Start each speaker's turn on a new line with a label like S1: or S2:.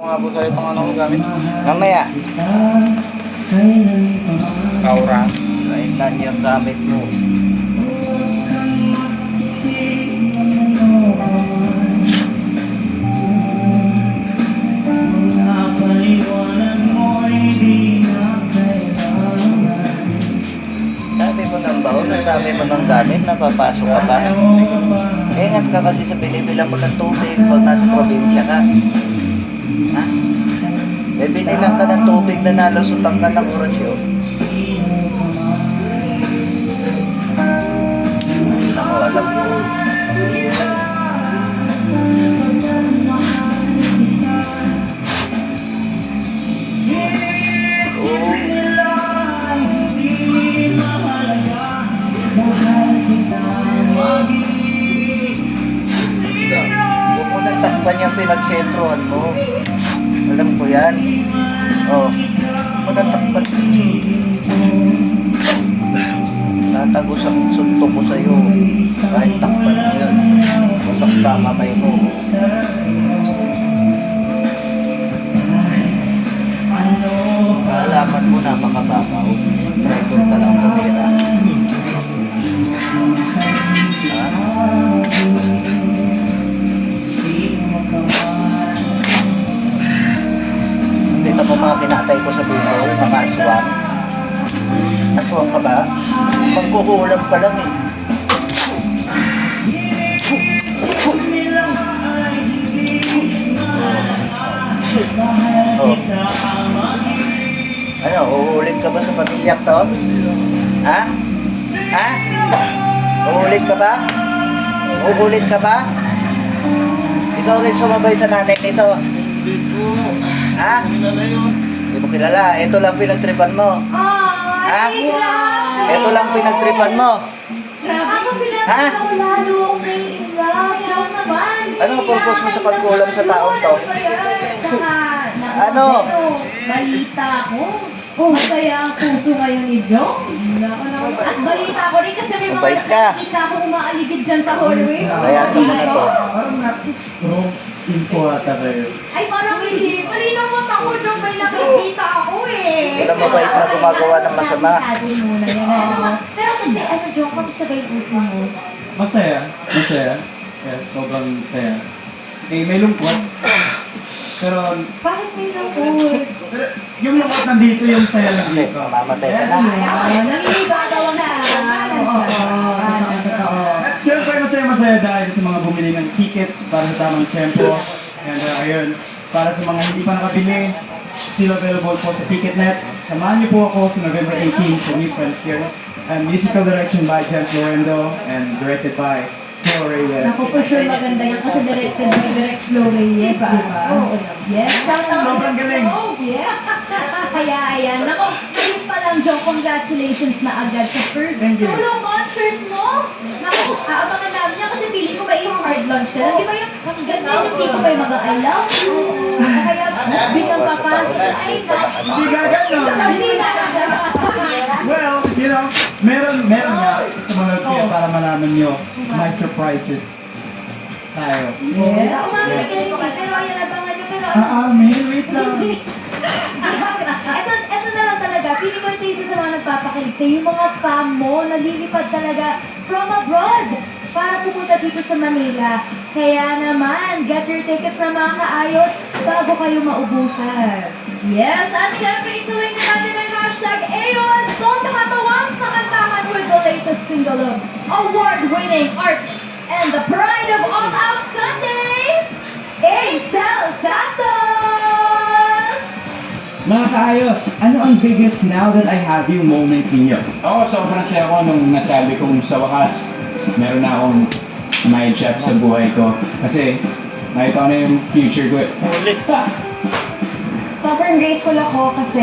S1: Mga po sa'yo itong ano gamit.
S2: Mamaya.
S1: Kaura.
S2: Kailan yung gamit mo? Dami mo ng baon, ang dami mo ng gamit, napapasok ka pa. Ingat ka kasi sa binibilang mo ng tubig pag nasa probinsya ka. Ha? May binilang ka ng tubig na nalusutan ka ng orasyon. Ako alam ko. Huwag mo nang takpan yung pinagsentrohan mo. Alam ko yan. Oh, huwag mo nang takpan. Tatagos ang suntok ko sa'yo. Kahit takpan mo yun. Masak ka mamay mo. Kaalaman mo na makababaw. Try doon ka lang tumira. Kita mo mga pinatay ko sa buhay, mga aswang. Aswang ka ba? Magkukulam ka lang eh. Oh. Ano, uulit ka ba sa pamilya to? Ha? Ha? Uulit ka ba? Uulit ka ba? Ikaw rin sumabay sa nanay nito. Ha? Hindi mo kilala. Ito lang pinagtripan mo. Ha? Ito lang pinagtripan mo. Ha? Ano ang purpose mo sa pagkulam sa taong to? Ano?
S3: Balita ko. Masaya ang puso ngayon ni Jong. At balita ko rin kasi may
S2: Mabait
S3: mga
S2: ka.
S3: nakikita ko umaaligid dyan sa hallway.
S2: Layasan mo na to.
S4: Parang info ata kayo.
S3: Ay, parang hindi. Kanina mo ako Jong, may nakikita ako eh.
S2: Walang mabait na gumagawa ng masama.
S3: Sabi muna yan. Pero kasi ano Jong, kung sabay puso mo.
S4: Masaya. Masaya. Yeah, sobrang saya. Okay, may lungkot. Pero
S3: Parang may lungkot.
S4: yung lungkot nandito, yung saya
S2: Hindi,
S4: nandito.
S2: mamamatay ka na.
S3: Nanginigagawa na.
S4: Siyempre, masaya dahil sa mga bumili ng tickets para sa tamang tempo. And ayun, para sa mga hindi pa nakabili, still available po sa Ticketnet. Samahan niyo po ako sa November 18 sa New Frontier. And musical direction by Jen Florendo and directed by Flo Reyes.
S3: Ako for sure maganda yan kasi directed by Direct Flo Reyes, di ba? Yes.
S4: Sobrang galing.
S3: Yes. Kaya ayan. Naku, ngayon pa lang, Joe, congratulations na agad sa first
S4: Thank you.
S3: solo concert mo. Naku, aabangan namin yan kasi pili ko ba yung hard launch ka lang. Di ba yung ganda yung tipo pa yung mag-I love you. Kaya bilang papasok, ay naku.
S4: Hindi gagano.
S3: Hindi gagano.
S4: Well, you know, meron nga sa mga kaya para malaman nyo, may surprises tayo.
S3: Yes. Ako mami na pero ayan, abangan nyo. Pero
S4: May wait lang.
S3: Ito na lang talaga. Pili ko ito isa sa mga nagpapakilig sa yung mga fan mo, nalilipad talaga from abroad para pupunta dito sa Manila. Kaya naman, get your tickets na mga kaayos bago kayo maubusan. Yes, at syempre ituloy na natin ang hashtag AOS Don't Nakatawang sa kantahan with the latest single of award-winning artist and the pride of All Out Sundays, Excel Santos!
S4: Mga kaayos, ano ang biggest now that I have you moment ninyo?
S5: Ako, sobrang saya ko nung nasabi kong sa wakas, meron na akong my chef sa buhay ko. Kasi, nakita ko na yung future ko.
S6: Sobrang grateful ako kasi